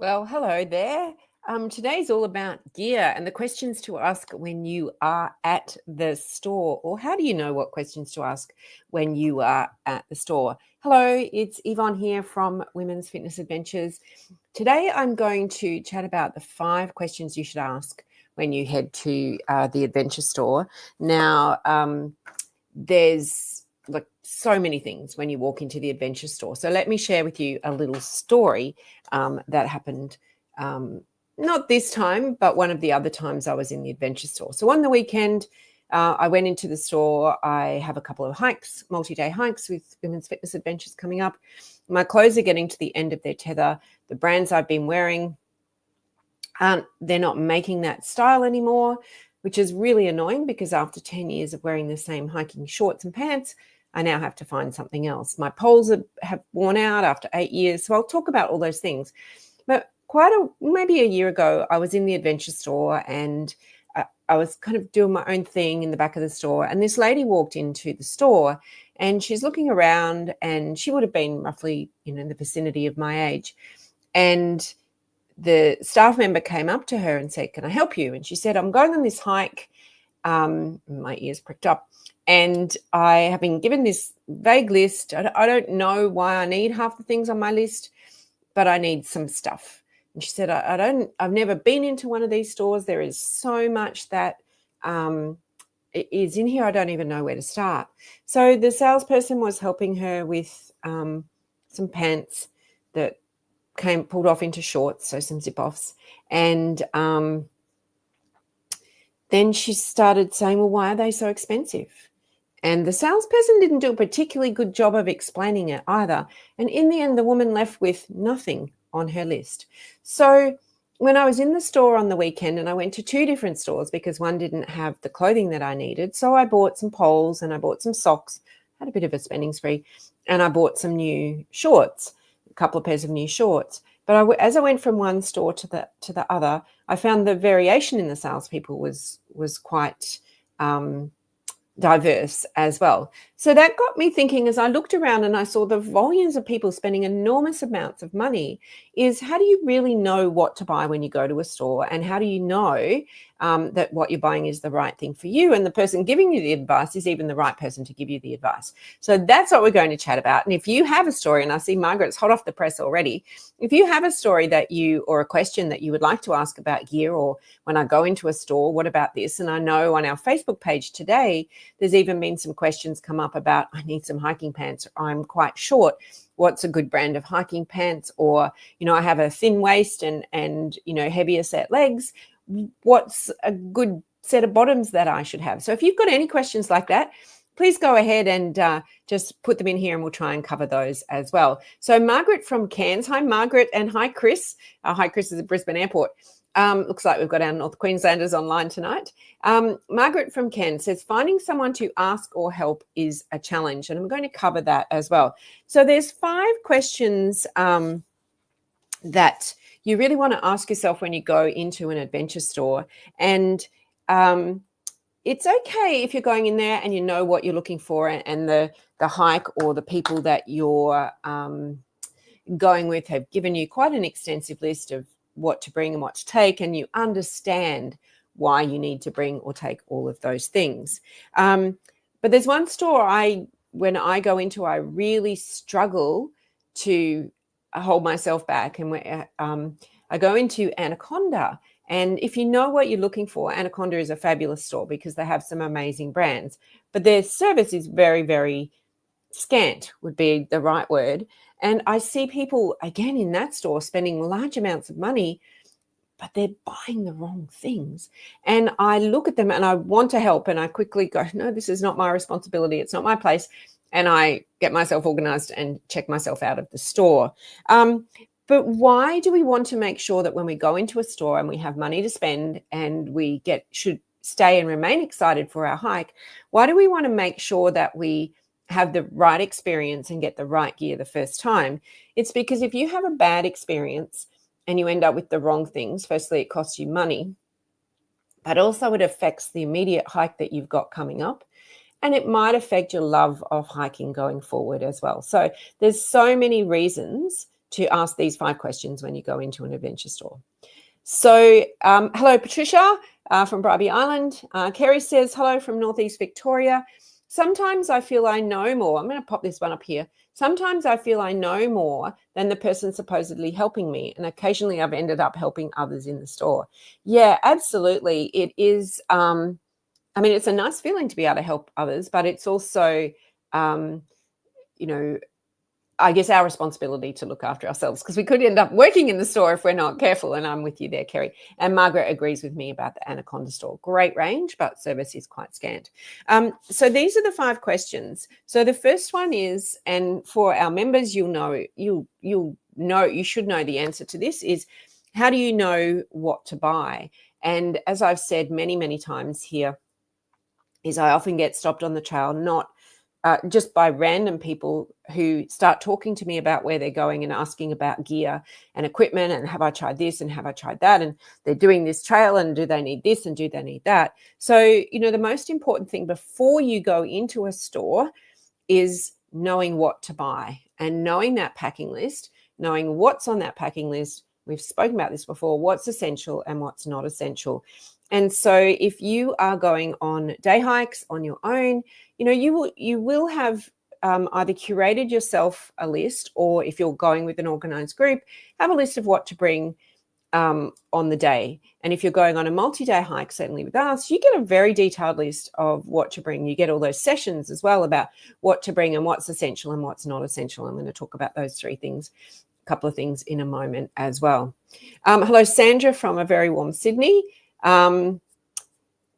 Well, hello there. Today's all about gear and the questions to ask when you are at the store, or how do you know what questions to ask when you are at the store? Hello, it's Yvonne here from Women's Fitness Adventures. Today I'm going to chat about the 5 questions you should ask when you head to the adventure store. Now, there's like so many things when you walk into the adventure store. So let me share with you a little story that happened not this time, but one of the other times I was in the adventure store. So on the weekend, I went into the store. I have a couple of hikes, multi-day hikes with Women's Fitness Adventures coming up. My clothes are getting to the end of their tether. The brands I've been wearing, they're not making that style anymore, which is really annoying because after 10 years of wearing the same hiking shorts and pants, I now have to find something else. My poles have worn out after 8 years. So I'll talk about all those things. But maybe a year ago, I was in the adventure store and I was kind of doing my own thing in the back of the store. And this lady walked into the store and she's looking around, and she would have been roughly, in the vicinity of my age. And the staff member came up to her and said, "Can I help you?" And she said, "I'm going on this hike." My ears pricked up. And I have been given this vague list. I don't know why I need half the things on my list, but I need some stuff. And she said, I've never been into one of these stores. There is so much that is in here. I don't even know where to start. So the salesperson was helping her with some pants that pulled off into shorts, so some zip-offs. And then she started saying, "Well, why are they so expensive?" And the salesperson didn't do a particularly good job of explaining it either. And in the end, the woman left with nothing on her list. So when I was in the store on the weekend, and I went to 2 different stores because one didn't have the clothing that I needed. So I bought some poles and I bought some socks, had a bit of a spending spree, and I bought some new shorts, a couple of pairs of new shorts. But as I went from one store to the other, I found the variation in the salespeople was quite diverse as well. So that got me thinking, as I looked around and I saw the volumes of people spending enormous amounts of money, is how do you really know what to buy when you go to a store? And how do you know that what you're buying is the right thing for you? And the person giving you the advice is even the right person to give you the advice. So that's what we're going to chat about. And if you have a story, and I see Margaret's hot off the press already, if you have a story or a question that you would like to ask about gear, or when I go into a store, what about this? And I know on our Facebook page today, there's even been some questions come up about, I need some hiking pants. I'm quite short. What's a good brand of hiking pants? Or, I have a thin waist and heavier set legs. What's a good set of bottoms that I should have? So if you've got any questions like that, please go ahead and just put them in here and we'll try and cover those as well. So Margaret from Cairns. Hi, Margaret, and hi, Chris. Hi, Chris is at Brisbane Airport. Looks like we've got our North Queenslanders online tonight. Margaret from Cairns says, finding someone to ask or help is a challenge. And I'm going to cover that as well. So there's 5 questions that you really want to ask yourself when you go into an adventure store. And it's okay if you're going in there and you know what you're looking for, and the hike or the people that you're going with have given you quite an extensive list of what to bring and what to take, and you understand why you need to bring or take all of those things. But there's one store when I go into, I really struggle to hold myself back. And I go into Anaconda. And if you know what you're looking for, Anaconda is a fabulous store because they have some amazing brands. But their service is very, very scant, would be the right word. And I see people, again, in that store spending large amounts of money, but they're buying the wrong things. And I look at them and I want to help. And I quickly go, no, this is not my responsibility. It's not my place. And I get myself organized and check myself out of the store. But why do we want to make sure that when we go into a store and we have money to spend and we should stay and remain excited for our hike, why do we want to make sure that we have the right experience and get the right gear the first time? It's because if you have a bad experience and you end up with the wrong things, firstly, it costs you money, but also it affects the immediate hike that you've got coming up. And it might affect your love of hiking going forward as well. So there's so many reasons to ask these 5 questions when you go into an adventure store. So hello, Patricia from Bribie Island. Kerry says, hello from Northeast Victoria. Sometimes I feel I know more. I'm going to pop this one up here. Sometimes I feel I know more than the person supposedly helping me. And occasionally I've ended up helping others in the store. Yeah, absolutely. It is, it's a nice feeling to be able to help others, but it's also, I guess our responsibility to look after ourselves, because we could end up working in the store if we're not careful. And I'm with you there, Kerry. And Margaret agrees with me about the Anaconda store. Great range, but service is quite scant. So these are the 5 questions. So the first one is, and for our members, you should know the answer to this, is how do you know what to buy? And as I've said many, many times here, is I often get stopped on the trail, not just by random people who start talking to me about where they're going and asking about gear and equipment and have I tried this and have I tried that, and they're doing this trail and do they need this and do they need that. So, the most important thing before you go into a store is knowing what to buy and knowing that packing list, knowing what's on that packing list. We've spoken about this before, what's essential and what's not essential. And so if you are going on day hikes on your own, you will have either curated yourself a list, or if you're going with an organized group, have a list of what to bring on the day. And if you're going on a multi-day hike, certainly with us, you get a very detailed list of what to bring. You get all those sessions as well about what to bring and what's essential and what's not essential. I'm going to talk about those 3 things, a couple of things in a moment as well. Hello, Sandra from a very warm Sydney.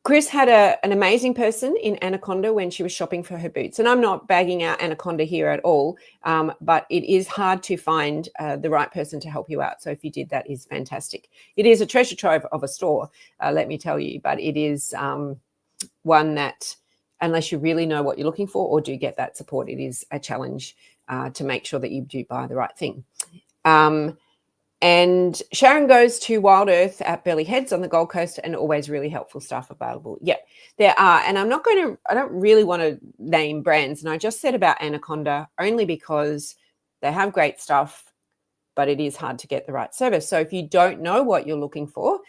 Chris had an amazing person in Anaconda when she was shopping for her boots. And I'm not bagging out Anaconda here at all, but it is hard to find the right person to help you out. So if you did, that is fantastic. It is a treasure trove of a store, let me tell you, but it is one that, unless you really know what you're looking for or do get that support, it is a challenge to make sure that you do buy the right thing. And Sharon goes to Wild Earth at Burleigh Heads on the Gold Coast, and always really helpful stuff available. Yeah, there are. And I don't really want to name brands. And I just said about Anaconda only because they have great stuff, but it is hard to get the right service. So if you don't know what you're looking for,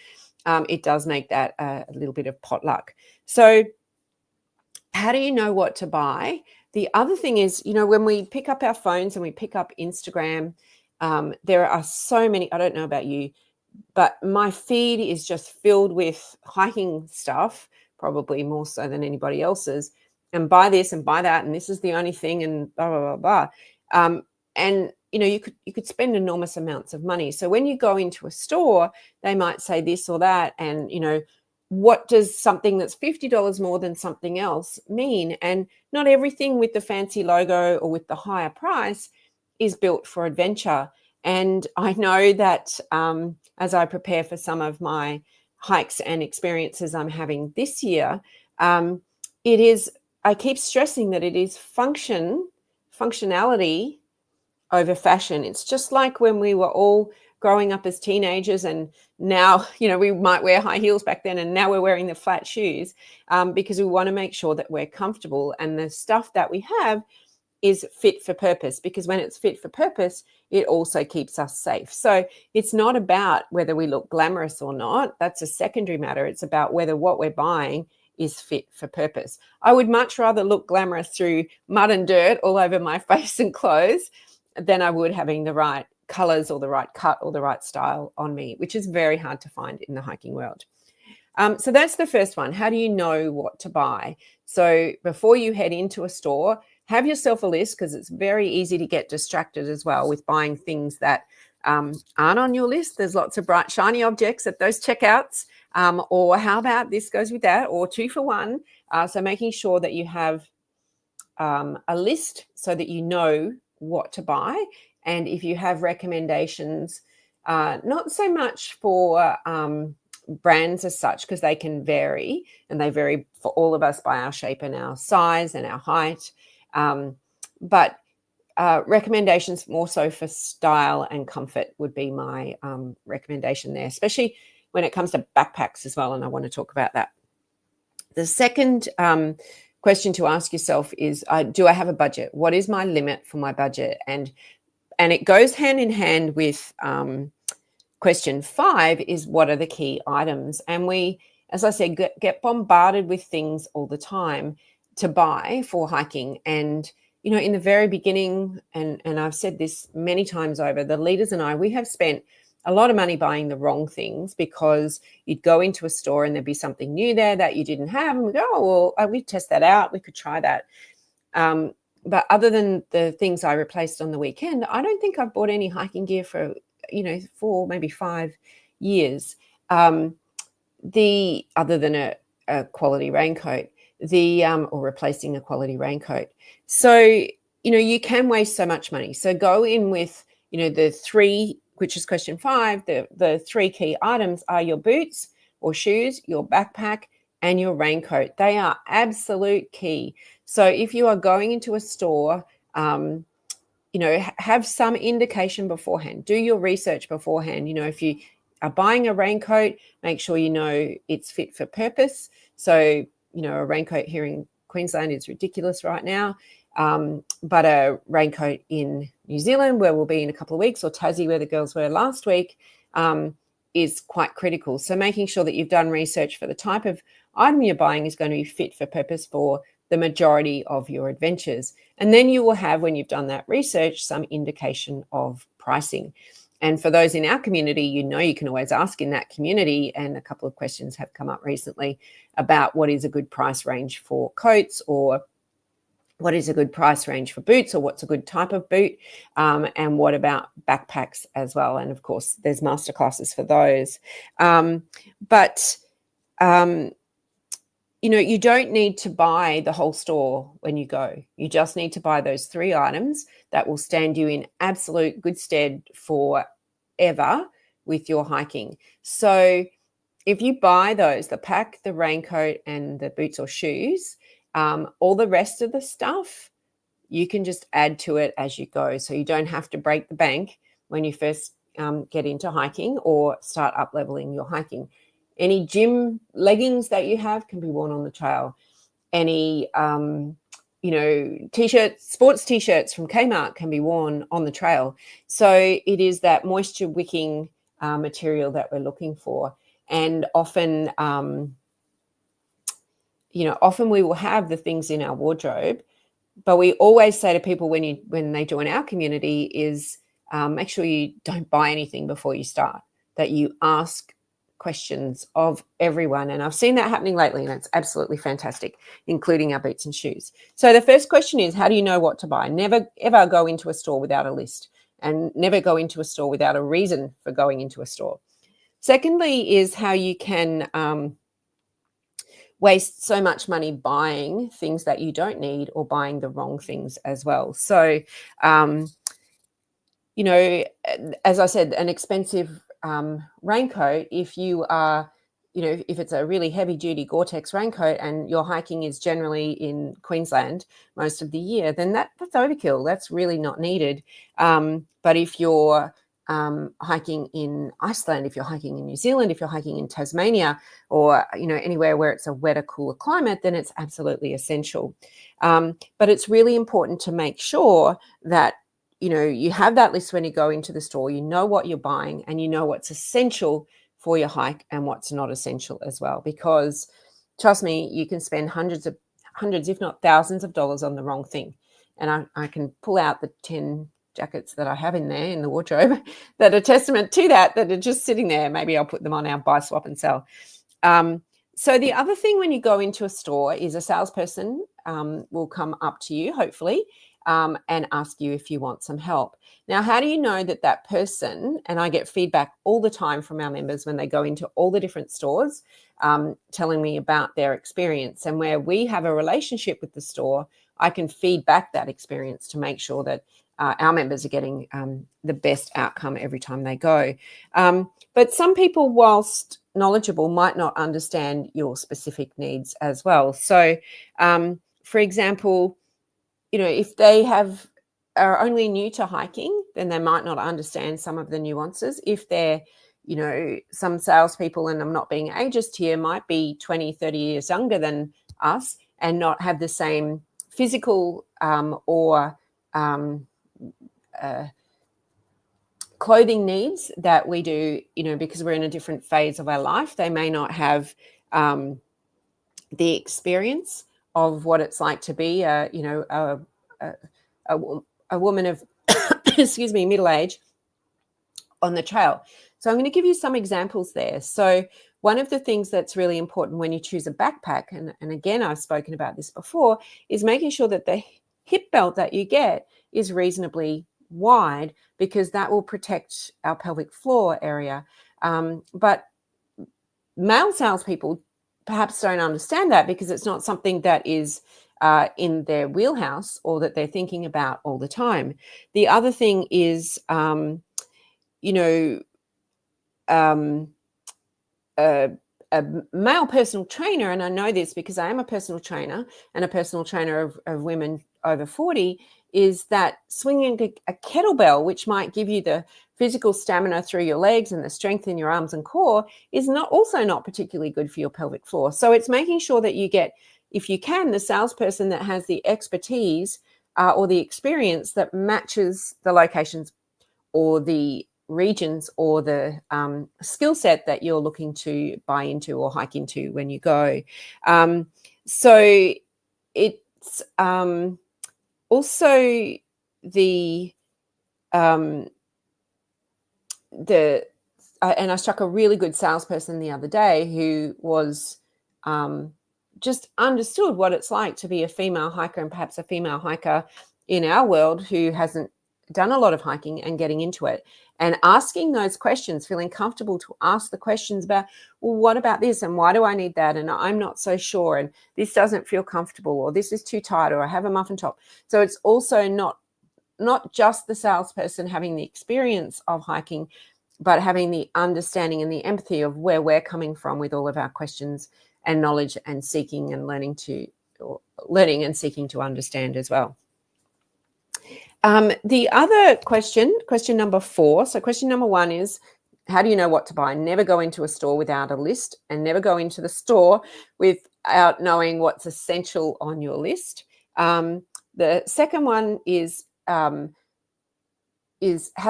it does make that a little bit of potluck. So how do you know what to buy? The other thing is, when we pick up our phones and we pick up Instagram, there are so many, I don't know about you, but my feed is just filled with hiking stuff, probably more so than anybody else's, and buy this and buy that, and this is the only thing, and blah, blah, blah, blah. And, you could spend enormous amounts of money. So when you go into a store, they might say this or that, and, what does something that's $50 more than something else mean? And not everything with the fancy logo or with the higher price is built for adventure. And I know that as I prepare for some of my hikes and experiences I'm having this year, I keep stressing that it is functionality over fashion. It's just like when we were all growing up as teenagers, and now, we might wear high heels back then, and now we're wearing the flat shoes because we want to make sure that we're comfortable and the stuff that we have is fit for purpose, because when it's fit for purpose, it also keeps us safe. So it's not about whether we look glamorous or not. That's a secondary matter. It's about whether what we're buying is fit for purpose. I would much rather look glamorous through mud and dirt all over my face and clothes than I would having the right colors or the right cut or the right style on me, which is very hard to find in the hiking world. So that's the first one. How do you know what to buy? So before you head into a store, have yourself a list, because it's very easy to get distracted as well with buying things that aren't on your list. There's lots of bright, shiny objects at those checkouts, or how about this goes with that, or 2 for 1. So making sure that you have a list so that you know what to buy. And if you have recommendations, not so much for brands as such, because they can vary, and they vary for all of us by our shape and our size and our height. But recommendations more so for style and comfort would be my recommendation there, especially when it comes to backpacks as well. And I want to talk about that. The second question to ask yourself is, do I have a budget? What is my limit for my budget? And And it goes hand in hand with question 5 is, what are the key items? And we, as I said, get bombarded with things all the time to buy for hiking. And, in the very beginning, and I've said this many times over, the leaders and I, we have spent a lot of money buying the wrong things, because you'd go into a store and there'd be something new there that you didn't have. And we go, oh, well, we'd test that out. We could try that. But other than the things I replaced on the weekend, I don't think I've bought any hiking gear for, 4, maybe 5 years. Other than a quality raincoat, or replacing a quality raincoat. So, you can waste so much money. So go in with, the 3, which is question 5, the 3 key items are your boots or shoes, your backpack, and your raincoat. They are absolute key. So if you are going into a store, have some indication beforehand. Do your research beforehand. If you are buying a raincoat, make sure it's fit for purpose. So, a raincoat here in Queensland is ridiculous right now. But a raincoat in New Zealand, where we'll be in a couple of weeks, or Tassie, where the girls were last week, is quite critical. So making sure that you've done research for the type of item you're buying is going to be fit for purpose for the majority of your adventures. And then you will have, when you've done that research, some indication of pricing. And for those in our community, you can always ask in that community, and a couple of questions have come up recently about what is a good price range for coats, or what is a good price range for boots, or what's a good type of boot, and what about backpacks as well. And of course, there's masterclasses for those. You don't need to buy the whole store when you go. You just need to buy those 3 items that will stand you in absolute good stead forever with your hiking. So if you buy those, the pack, the raincoat, and the boots or shoes, all the rest of the stuff, you can just add to it as you go. So you don't have to break the bank when you first get into hiking or start up leveling your hiking. Any gym leggings that you have can be worn on the trail. Any, t-shirts, sports t-shirts from Kmart can be worn on the trail. So it is that moisture wicking material that we're looking for. And often, often we will have the things in our wardrobe, but we always say to people when they join our community is make sure you don't buy anything before you start, that you ask questions of everyone. And I've seen that happening lately, and it's absolutely fantastic, including our boots and shoes. So the first question is, how do you know what to buy? Never, ever go into a store without a list, and never go into a store without a reason for going into a store. Secondly is how you can waste so much money buying things that you don't need, or buying the wrong things as well. So, as I said, an expensive raincoat, if you are, if it's a really heavy duty Gore-Tex raincoat and your hiking is generally in Queensland most of the year, then that's overkill. That's really not needed. But if you're hiking in Iceland, if you're hiking in New Zealand, if you're hiking in Tasmania, or anywhere where it's a wetter, cooler climate, then it's absolutely essential. But it's really important to make sure that you have that list when you go into the store. You know what you're buying, and you know what's essential for your hike and what's not essential as well. Because trust me, you can spend hundreds, if not thousands of dollars on the wrong thing. And I can pull out the 10 jackets that I have in there in the wardrobe that are testament to that are just sitting there. Maybe I'll put them on our buy, swap, and sell. So the other thing when you go into a store is a salesperson will come up to you, hopefully, and ask you if you want some help. Now, how do you know that person, and I get feedback all the time from our members when they go into all the different stores, telling me about their experience, and where we have a relationship with the store, I can feed back that experience to make sure that our members are getting the best outcome every time they go. But some people, whilst knowledgeable, might not understand your specific needs as well. So, for example, if they are only new to hiking, then they might not understand some of the nuances. If they're, some salespeople, and I'm not being ageist here, might be 20, 30 years younger than us and not have the same physical or clothing needs that we do, because we're in a different phase of our life. They may not have the experience of what it's like to be a woman of excuse me, middle age on the trail. So I'm going to give you some examples there. So one of the things that's really important when you choose a backpack, and again, I've spoken about this before, is making sure that the hip belt that you get is reasonably wide, because that will protect our pelvic floor area. But male salespeople perhaps don't understand that, because it's not something that is in their wheelhouse or that they're thinking about all the time. The other thing is, a male personal trainer, and I know this because I am a personal trainer and a personal trainer of women over 40, is that swinging a kettlebell, which might give you the physical stamina through your legs and the strength in your arms and core, is also not particularly good for your pelvic floor. So it's making sure that you get, if you can, the salesperson that has the expertise or the experience that matches the locations or the regions or the skill set that you're looking to buy into or hike into when you go. So it's also the and I struck a really good salesperson the other day who was just understood what it's like to be a female hiker, and perhaps a female hiker in our world who hasn't done a lot of hiking and getting into it, and asking those questions, feeling comfortable to ask the questions about, well, what about this, and why do I need that, and I'm not so sure, and this doesn't feel comfortable, or this is too tight, or I have a muffin top. So it's also not just the salesperson having the experience of hiking, but having the understanding and the empathy of where we're coming from with all of our questions and knowledge, and seeking and learning and seeking to understand as well. The other question number 4. So question number 1 is, how do you know what to buy? Never go into a store without a list, and never go into the store without knowing what's essential on your list. The second one is how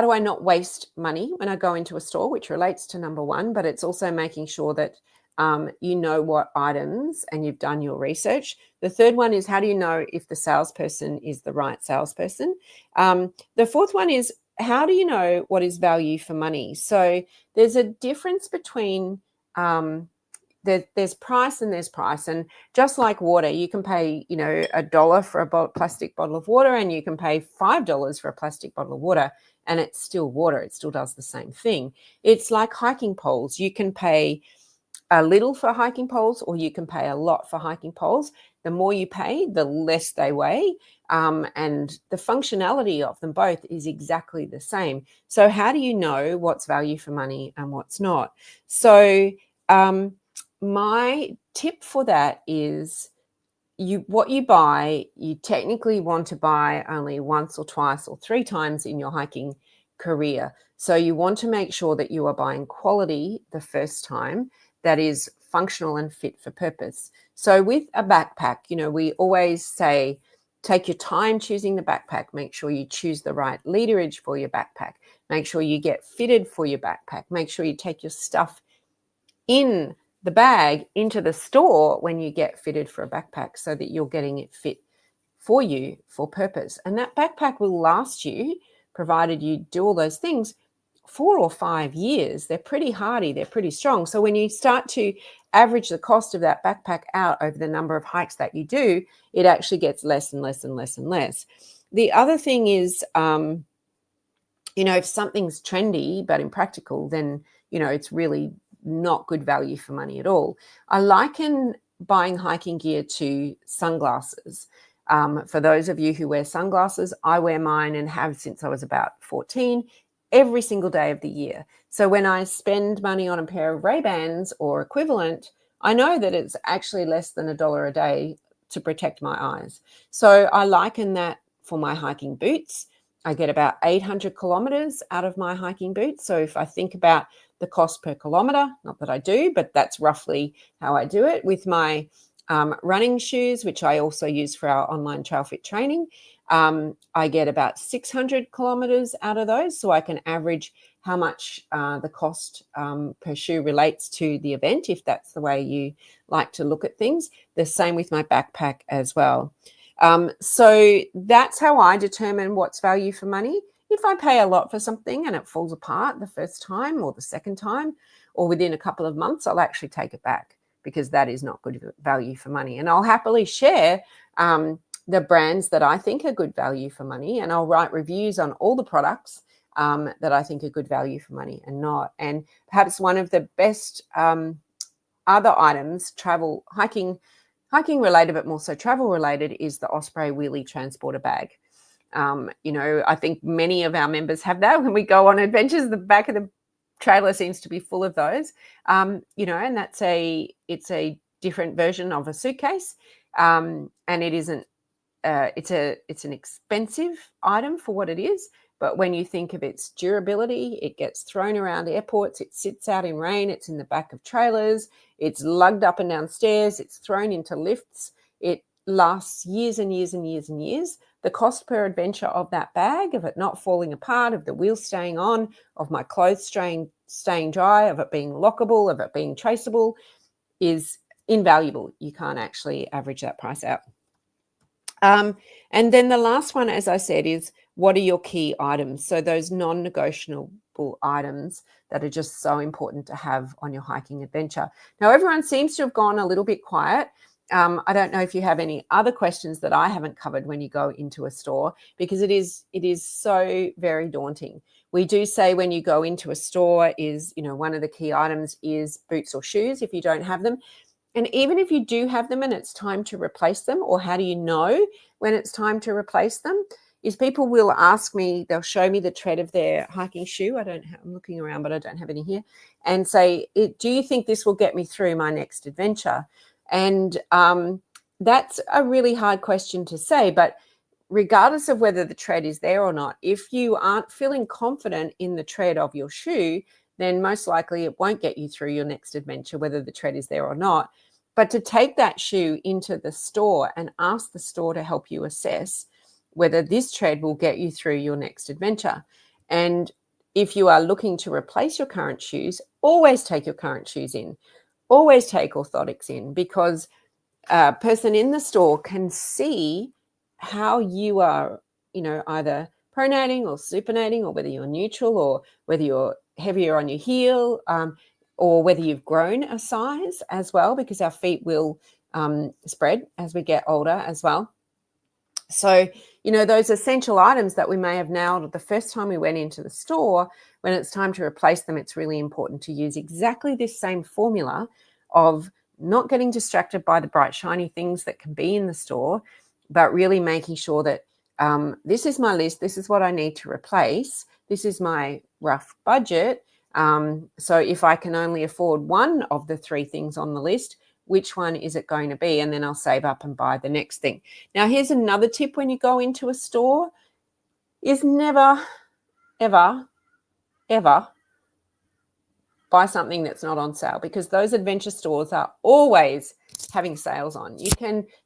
do I not waste money when I go into a store, which relates to number 1, but it's also making sure that you know what items and you've done your research. The third one is, how do you know if the salesperson is the right salesperson? The fourth one is, how do you know what is value for money? So there's a difference between there's price and there's price. And just like water, you can pay, $1 for a plastic bottle of water, and you can pay $5 for a plastic bottle of water, and it's still water. It still does the same thing. It's like hiking poles. You can pay a little for hiking poles, or you can pay a lot for hiking poles. The more you pay, the less they weigh, and the functionality of them both is exactly the same. So how do you know what's value for money and what's not? So my tip for that is, what you buy, you technically want to buy only once or twice or 3 times in your hiking career. So you want to make sure that you are buying quality the first time that is functional and fit for purpose. So with a backpack, we always say, take your time choosing the backpack. Make sure you choose the right leaderage for your backpack. Make sure you get fitted for your backpack. Make sure you take your stuff in the bag into the store when you get fitted for a backpack, so that you're getting it fit for you for purpose. And that backpack will last you, provided you do all those things, 4 or 5 years. They're pretty hardy, they're pretty strong. So when you start to average the cost of that backpack out over the number of hikes that you do, it actually gets less and less and less and less. The other thing is, if something's trendy but impractical, then, it's really not good value for money at all. I liken buying hiking gear to sunglasses. For those of you who wear sunglasses, I wear mine and have since I was about 14, every single day of the year. So when I spend money on a pair of Ray-Bans or equivalent, I know that it's actually less than $1 a day to protect my eyes. So I liken that for my hiking boots. I get about 800 kilometers out of my hiking boots. So if I think about the cost per kilometer, not that I do, but that's roughly how I do it. With my running shoes, which I also use for our online trail fit training. I get about 600 kilometers out of those, so I can average how much the cost per shoe relates to the event, if that's the way you like to look at things. The same with my backpack as well. So that's how I determine what's value for money. If I pay a lot for something and it falls apart the first time or the second time or within a couple of months, I'll actually take it back, because that is not good value for money. And I'll happily share the brands that I think are good value for money, and I'll write reviews on all the products that I think are good value for money and not. And perhaps one of the best other items, hiking related, but more so travel related, is the Osprey Wheelie Transporter bag. I think many of our members have that when we go on adventures. The back of the trailer seems to be full of those, and it's a different version of a suitcase, and it isn't. It's an expensive item for what it is, but when you think of its durability, it gets thrown around airports, it sits out in rain, it's in the back of trailers, it's lugged up and down stairs, it's thrown into lifts, it lasts years and years and years and years. The cost per adventure of that bag, of it not falling apart, of the wheels staying on, of my clothes staying dry, of it being lockable, of it being traceable, is invaluable. You can't actually average that price out. And then the last one, as I said, is what are your key items? So those non-negotiable items that are just so important to have on your hiking adventure. Now, everyone seems to have gone a little bit quiet. I don't know if you have any other questions that I haven't covered when you go into a store, because it is so very daunting. We do say when you go into a store is, one of the key items is boots or shoes if you don't have them. And even if you do have them and it's time to replace them, or how do you know when it's time to replace them, is people will ask me, they'll show me the tread of their hiking shoe. I'm looking around, but I don't have any here, and say, do you think this will get me through my next adventure? And that's a really hard question to say, but regardless of whether the tread is there or not, if you aren't feeling confident in the tread of your shoe, then most likely it won't get you through your next adventure, whether the tread is there or not. But to take that shoe into the store and ask the store to help you assess whether this tread will get you through your next adventure. And if you are looking to replace your current shoes, always take your current shoes in. Always take orthotics in, because a person in the store can see how you are, either pronating or supinating, or whether you're neutral, or whether you're heavier on your heel, or whether you've grown a size as well, because our feet will spread as we get older as well. So, those essential items that we may have nailed the first time we went into the store, when it's time to replace them, it's really important to use exactly this same formula of not getting distracted by the bright, shiny things that can be in the store, but really making sure that this is my list, this is what I need to replace, this is my rough budget. So if I can only afford one of the three things on the list, which one is it going to be? And then I'll save up and buy the next thing. Now, here's another tip when you go into a store, is never, ever, ever buy something that's not on sale, because those adventure stores are always having sales on.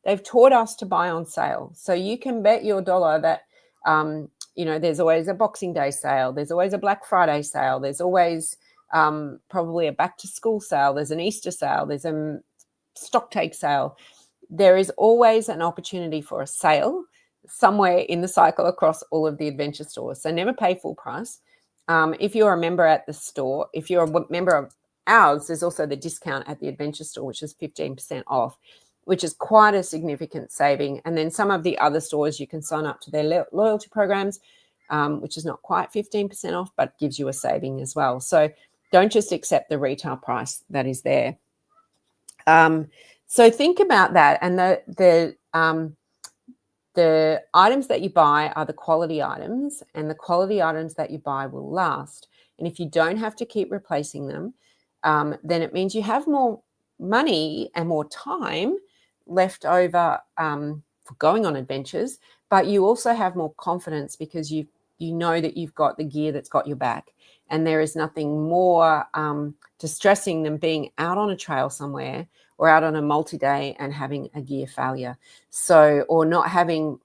They've taught us to buy on sale. So you can bet your dollar that, there's always a Boxing Day sale. There's always a Black Friday sale. There's always probably a back to school sale. There's an Easter sale. There's a stock take sale. There is always an opportunity for a sale somewhere in the cycle across all of the adventure stores. So never pay full price. If you're a member at the store, if you're a member of ours, there's also the discount at the adventure store, which is 15% off, which is quite a significant saving. And then some of the other stores, you can sign up to their loyalty programs, which is not quite 15% off, but gives you a saving as well. So don't just accept the retail price that is there. So think about that. And the items that you buy are the quality items, and the quality items that you buy will last. And if you don't have to keep replacing them, then it means you have more money and more time left over for going on adventures, but you also have more confidence, because you know that you've got the gear that's got your back. And there is nothing more distressing than being out on a trail somewhere or out on a multi-day and having a gear failure. So, or not having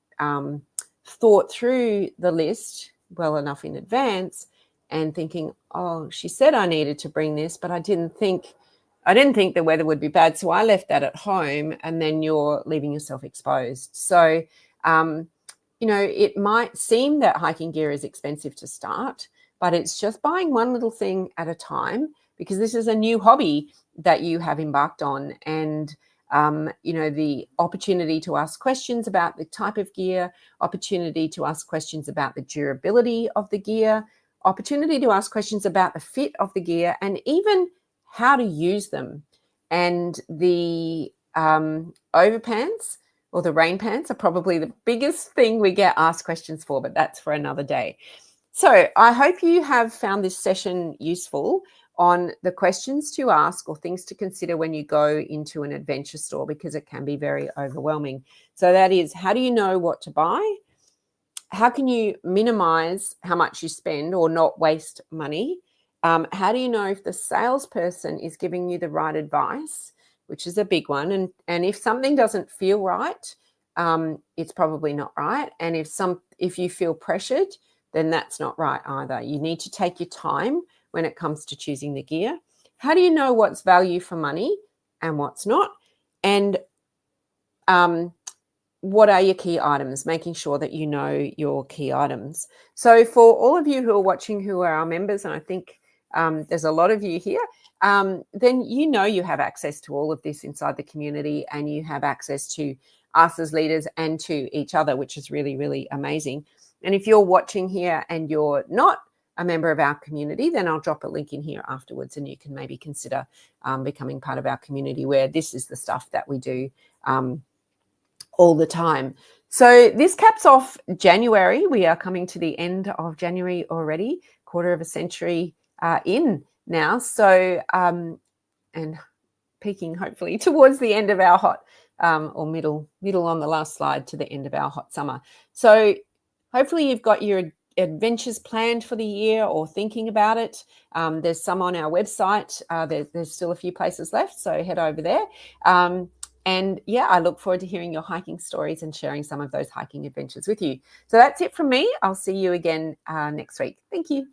thought through the list well enough in advance and thinking, oh, she said I needed to bring this, but I didn't think the weather would be bad, so I left that at home, and then you're leaving yourself exposed. So, it might seem that hiking gear is expensive to start, but it's just buying one little thing at a time, because this is a new hobby that you have embarked on. And, the opportunity to ask questions about the type of gear, opportunity to ask questions about the durability of the gear, opportunity to ask questions about the fit of the gear, and even how to use them. And the overpants or the rain pants are probably the biggest thing we get asked questions for, but that's for another day. So I hope you have found this session useful on the questions to ask or things to consider when you go into an adventure store, because it can be very overwhelming. So that is, how do you know what to buy? How can you minimize how much you spend or not waste money? How do you know if the salesperson is giving you the right advice, which is a big one? And if something doesn't feel right, it's probably not right. And if you feel pressured, then that's not right either. You need to take your time when it comes to choosing the gear. How do you know what's value for money and what's not? And what are your key items? Making sure that you know your key items. So for all of you who are watching who are our members, and I think there's a lot of you here, then you have access to all of this inside the community, and you have access to us as leaders and to each other, which is really, really amazing. And if you're watching here and you're not a member of our community, then I'll drop a link in here afterwards, and you can maybe consider becoming part of our community, where this is the stuff that we do all the time. So this caps off January. We are coming to the end of January already, quarter of a century in now. So, and peaking hopefully towards the end of our hot, or middle on the last slide to the end of our hot summer. So hopefully you've got your adventures planned for the year or thinking about it. There's some on our website. There's still a few places left, so head over there. And yeah, I look forward to hearing your hiking stories and sharing some of those hiking adventures with you. So that's it from me. I'll see you again next week. Thank you.